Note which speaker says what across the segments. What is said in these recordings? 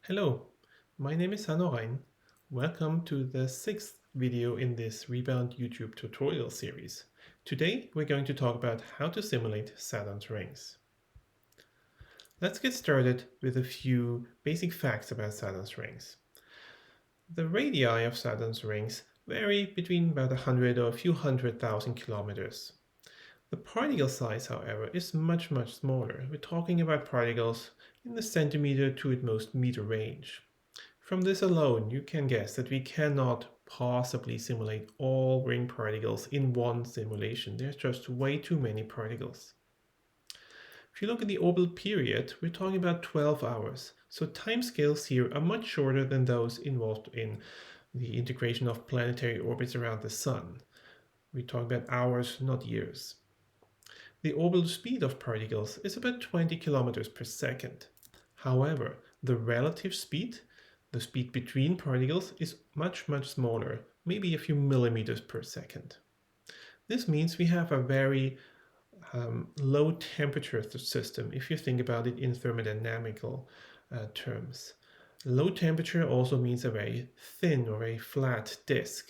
Speaker 1: Hello, my name is Hanorain. Welcome to the sixth video in this REBOUND YouTube tutorial series. Today we're going to talk about how to simulate Saturn's rings. Let's get started with a few basic facts about Saturn's rings. The radii of Saturn's rings vary between about 100 or a few 100,000 kilometers. The particle size, however, is much smaller. We're talking about particles in the centimeter to at most meter range. From this alone, you can guess that we cannot possibly simulate all ring particles in one simulation. There's just way too many particles. If you look at the orbital period, we're talking about 12 hours. So timescales here are much shorter than those involved in the integration of planetary orbits around the Sun. We're talking about hours, not years. The orbital speed of particles is about 20 kilometers per second. However, the relative speed, the speed between particles, is much smaller, maybe a few millimeters per second. This means we have a very low temperature system if you think about it in thermodynamical terms. Low temperature also means a very thin or very flat disk.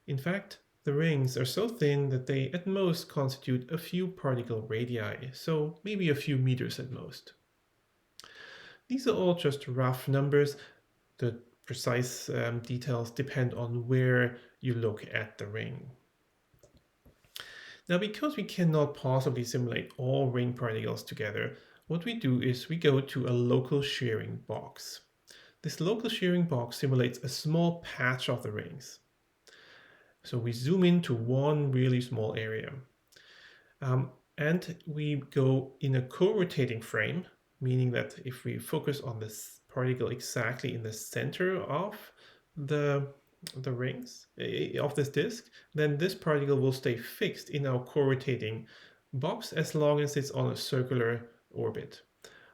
Speaker 1: In fact, the rings are so thin that they at most constitute a few particle radii, so maybe a few meters at most. These are all just rough numbers. The precise details depend on where you look at the ring. Now, because we cannot possibly simulate all ring particles together, what we do is we go to a local shearing box. This local shearing box simulates a small patch of the rings. So we zoom into one really small area. And we go in a co-rotating frame, meaning that if we focus on this particle exactly in the center of the rings of this disk, then this particle will stay fixed in our co-rotating box as long as it's on a circular orbit.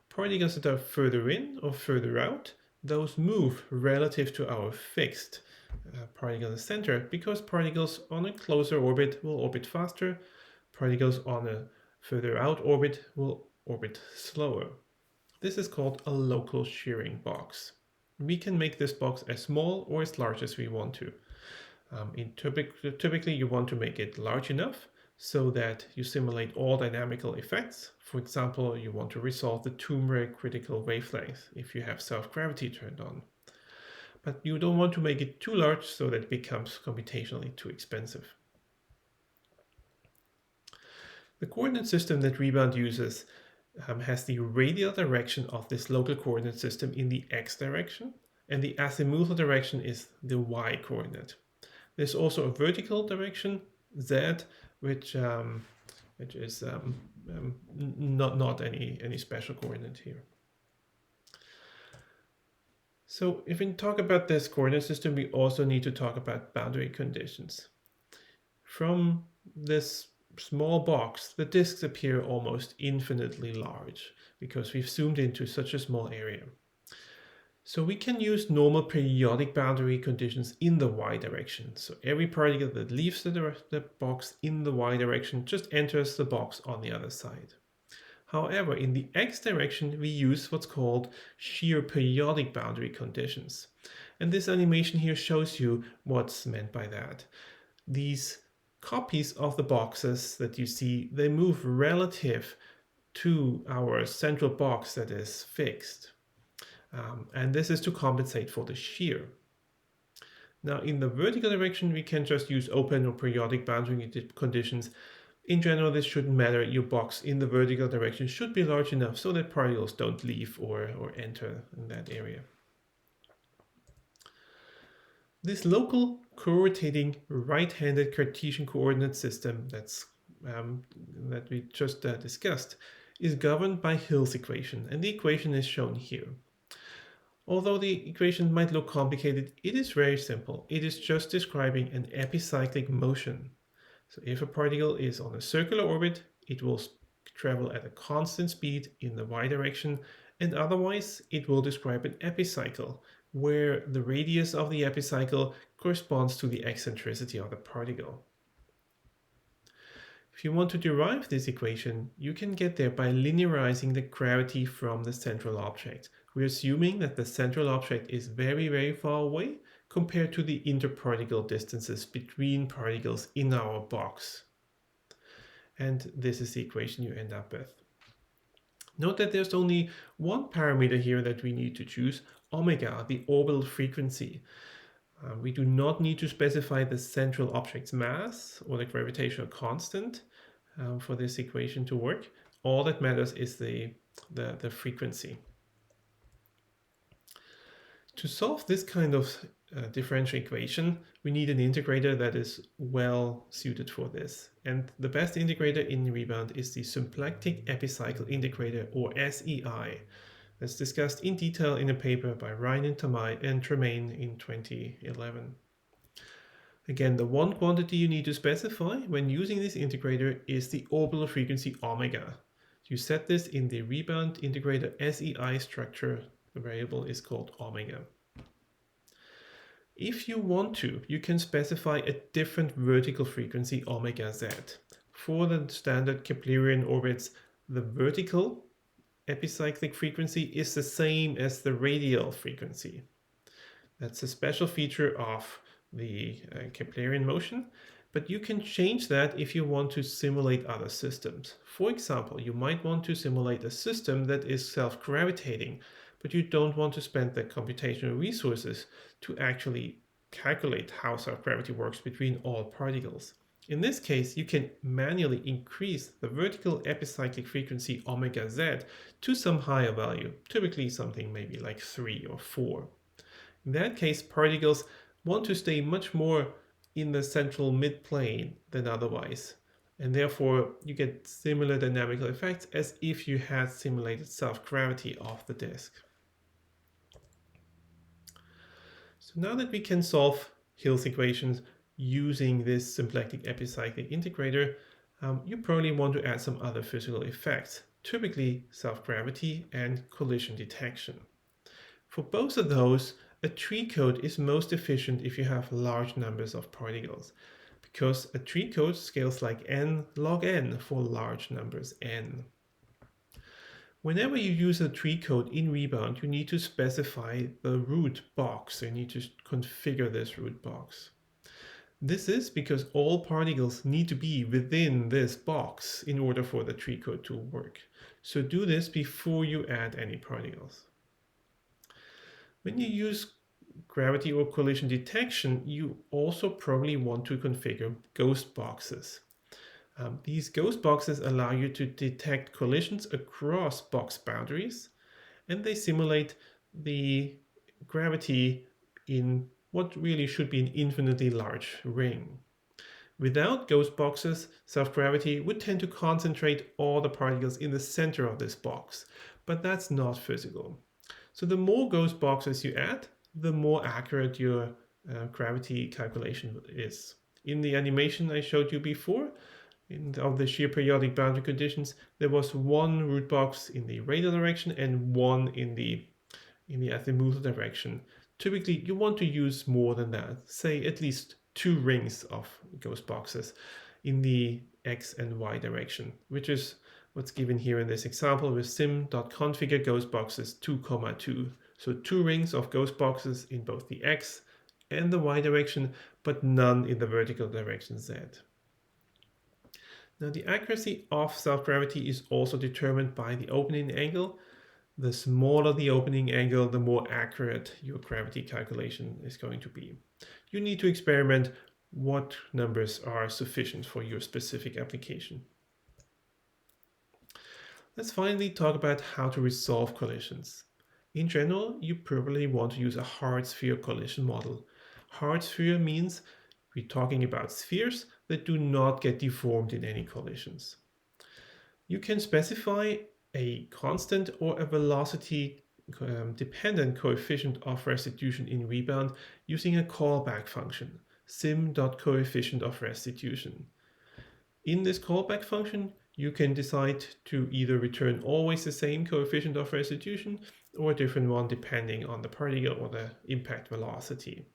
Speaker 1: Particles that are further in or further out, those move relative to our fixed particle in the center, because particles on a closer orbit will orbit faster, particles on a further out orbit will orbit slower. This is called a local shearing box. We can make this box as small or as large as we want to. Typically, you want to make it large enough so that you simulate all dynamical effects. For example, you want to resolve the turmeric critical wavelength if you have self-gravity turned on. But you don't want to make it too large so that it becomes computationally too expensive. The coordinate system that REBOUND uses has the radial direction of this local coordinate system in the x direction, and the azimuthal direction is the y coordinate. There's also a vertical direction, z, which is not any special coordinate here. So if we talk about this coordinate system, we also need to talk about boundary conditions. From this small box, the disks appear almost infinitely large because we've zoomed into such a small area. So we can use normal periodic boundary conditions in the y direction. So every particle that leaves the box in the y direction just enters the box on the other side. However, in the x direction, we use what's called shear periodic boundary conditions. And this animation here shows you what's meant by that. These copies of the boxes that you see, they move relative to our central box that is fixed. And this is to compensate for the shear. Now, in the vertical direction, we can just use open or periodic boundary conditions. In general, this shouldn't matter. Your box in the vertical direction should be large enough so that particles don't leave or enter in that area. This local co-rotating right-handed Cartesian coordinate system that we just discussed is governed by Hill's equation, and the equation is shown here. Although the equation might look complicated, it is very simple. It is just describing an epicyclic motion. So if a particle is on a circular orbit, it will travel at a constant speed in the y direction, and otherwise it will describe an epicycle, where the radius of the epicycle corresponds to the eccentricity of the particle. If you want to derive this equation, you can get there by linearizing the gravity from the central object. We're assuming that the central object is very, very far away compared to the interparticle distances between particles in our box. And this is the equation you end up with. Note that there's only one parameter here that we need to choose, omega, the orbital frequency. We do not need to specify the central object's mass or the gravitational constant for this equation to work. All that matters is the frequency. To solve this kind of differential equation, we need an integrator that is well suited for this. And the best integrator in Rebound is the symplectic epicycle integrator, or SEI. That's discussed in detail in a paper by Ryan and Tremaine in 2011. Again, the one quantity you need to specify when using this integrator is the orbital frequency omega. You set this in the Rebound integrator SEI structure. The variable is called omega. If you want to, you can specify a different vertical frequency omega z. For the standard Keplerian orbits, the vertical epicyclic frequency is the same as the radial frequency. That's a special feature of the Keplerian motion, but you can change that if you want to simulate other systems. For example, you might want to simulate a system that is self-gravitating, but you don't want to spend the computational resources to actually calculate how self-gravity works between all particles. In this case, you can manually increase the vertical epicyclic frequency omega z to some higher value, typically something maybe like 3 or 4. In that case, particles want to stay much more in the central midplane than otherwise, and therefore you get similar dynamical effects as if you had simulated self-gravity of the disk. So now that we can solve Hill's equations using this symplectic epicyclic integrator, you probably want to add some other physical effects, typically self-gravity and collision detection. For both of those, a tree code is most efficient if you have large numbers of particles, because a tree code scales like n log n for large numbers n. Whenever you use a tree code in Rebound, you need to specify the root box. You need to configure this root box. This is because all particles need to be within this box in order for the tree code to work. So do this before you add any particles. When you use gravity or collision detection, you also probably want to configure ghost boxes. These ghost boxes allow you to detect collisions across box boundaries, and they simulate the gravity in what really should be an infinitely large ring. Without ghost boxes, self-gravity would tend to concentrate all the particles in the center of this box, but that's not physical. So the more ghost boxes you add, the more accurate your gravity calculation is. In the animation I showed you before, of the shear periodic boundary conditions, there was one root box in the radial direction and one in the azimuthal direction. Typically, you want to use more than that, say at least 2 rings of ghost boxes in the x and y direction, which is what's given here in this example with sim.configure ghost boxes 2, 2. So 2 rings of ghost boxes in both the x and the y direction, but none in the vertical direction z. Now the accuracy of self-gravity is also determined by the opening angle. The smaller the opening angle, the more accurate your gravity calculation is going to be. You need to experiment what numbers are sufficient for your specific application. Let's finally talk about how to resolve collisions. In general, you probably want to use a hard sphere collision model. Hard sphere means we're talking about spheres that do not get deformed in any collisions. You can specify a constant or a velocity dependent coefficient of restitution in Rebound using a callback function, sim.coefficient of restitution. In this callback function, you can decide to either return always the same coefficient of restitution or a different one depending on the particle or the impact velocity.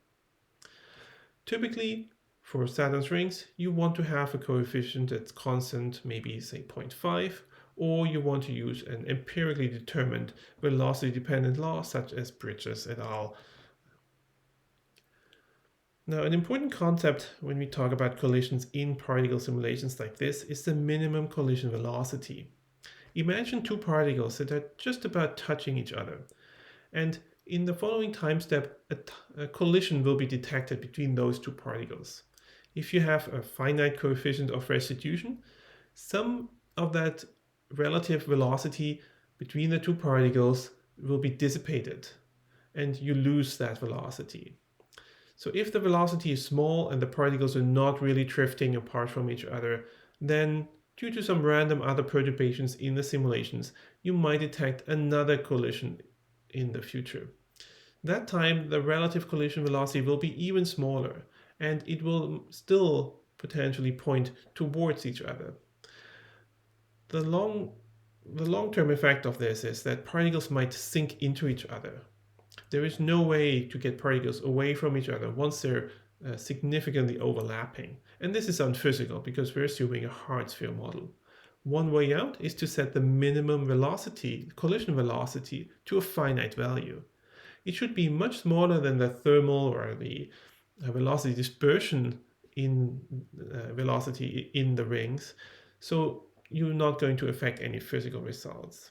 Speaker 1: Typically, For Saturn's rings, you want to have a coefficient that's constant, maybe say 0.5, or you want to use an empirically determined velocity-dependent law such as Bridges et al. Now, an important concept when we talk about collisions in particle simulations like this is the minimum collision velocity. Imagine two particles that are just about touching each other, and in the following time step, a collision will be detected between those two particles. If you have a finite coefficient of restitution, some of that relative velocity between the two particles will be dissipated, and you lose that velocity. So if the velocity is small and the particles are not really drifting apart from each other, then due to some random other perturbations in the simulations, you might detect another collision in the future. That time, the relative collision velocity will be even smaller, and it will still potentially point towards each other. The long-term effect of this is that particles might sink into each other. There is no way to get particles away from each other once they're significantly overlapping. And this is unphysical because we're assuming a hard sphere model. One way out is to set the minimum velocity, collision velocity, to a finite value. It should be much smaller than the thermal or the velocity dispersion in velocity in the rings. So you're not going to affect any physical results.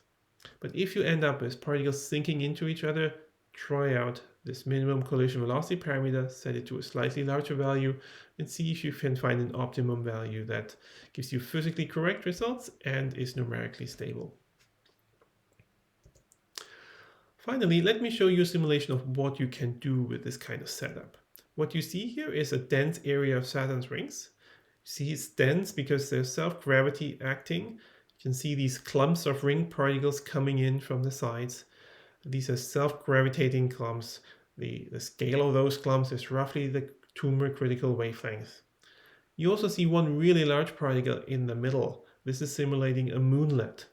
Speaker 1: But if you end up with particles sinking into each other, try out this minimum collision velocity parameter, set it to a slightly larger value, and see if you can find an optimum value that gives you physically correct results and is numerically stable. Finally, let me show you a simulation of what you can do with this kind of setup. What you see here is a dense area of Saturn's rings. You see it's dense because there's self-gravity acting. You can see these clumps of ring particles coming in from the sides. These are self-gravitating clumps. The scale of those clumps is roughly the tumor critical wavelength. You also see one really large particle in the middle. This is simulating a moonlet.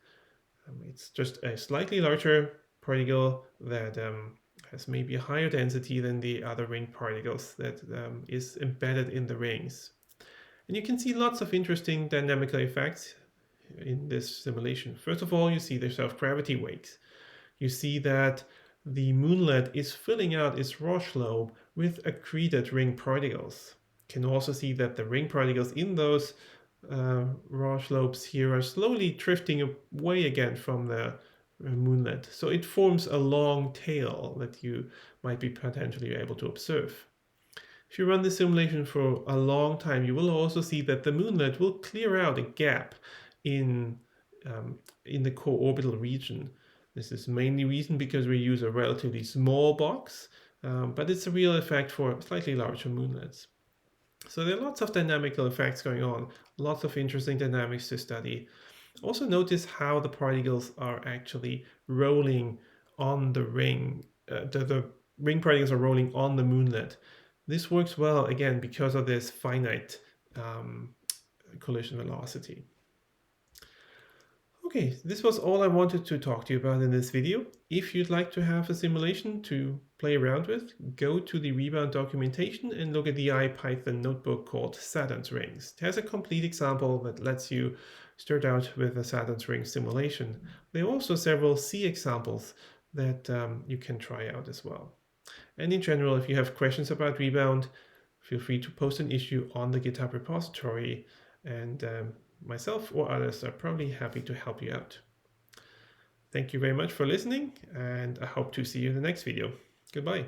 Speaker 1: It's just a slightly larger particle that has maybe a higher density than the other ring particles that is embedded in the rings. And you can see lots of interesting dynamical effects in this simulation. First of all, you see the self-gravity wakes. You see that the moonlet is filling out its Roche lobe with accreted ring particles. You can also see that the ring particles in those Roche lobes here are slowly drifting away again from the moonlet. So it forms a long tail that you might be potentially able to observe. If you run the simulation for a long time, you will also see that the moonlet will clear out a gap in the co-orbital region. This is mainly reason because we use a relatively small box, but it's a real effect for slightly larger moonlets. So there are lots of dynamical effects going on, lots of interesting dynamics to study. Also notice how the particles are actually rolling on the ring. The ring particles are rolling on the moonlet. This works well, again, because of this finite collision velocity. Okay, this was all I wanted to talk to you about in this video. If you'd like to have a simulation to play around with, go to the REBOUND documentation and look at the IPython notebook called Saturn's Rings. It has a complete example that lets you start out with a Saturn's Ring simulation. There are also several C examples that you can try out as well. And in general, if you have questions about REBOUND, feel free to post an issue on the GitHub repository, and myself or others are probably happy to help you out. Thank you very much for listening, and I hope to see you in the next video. Goodbye.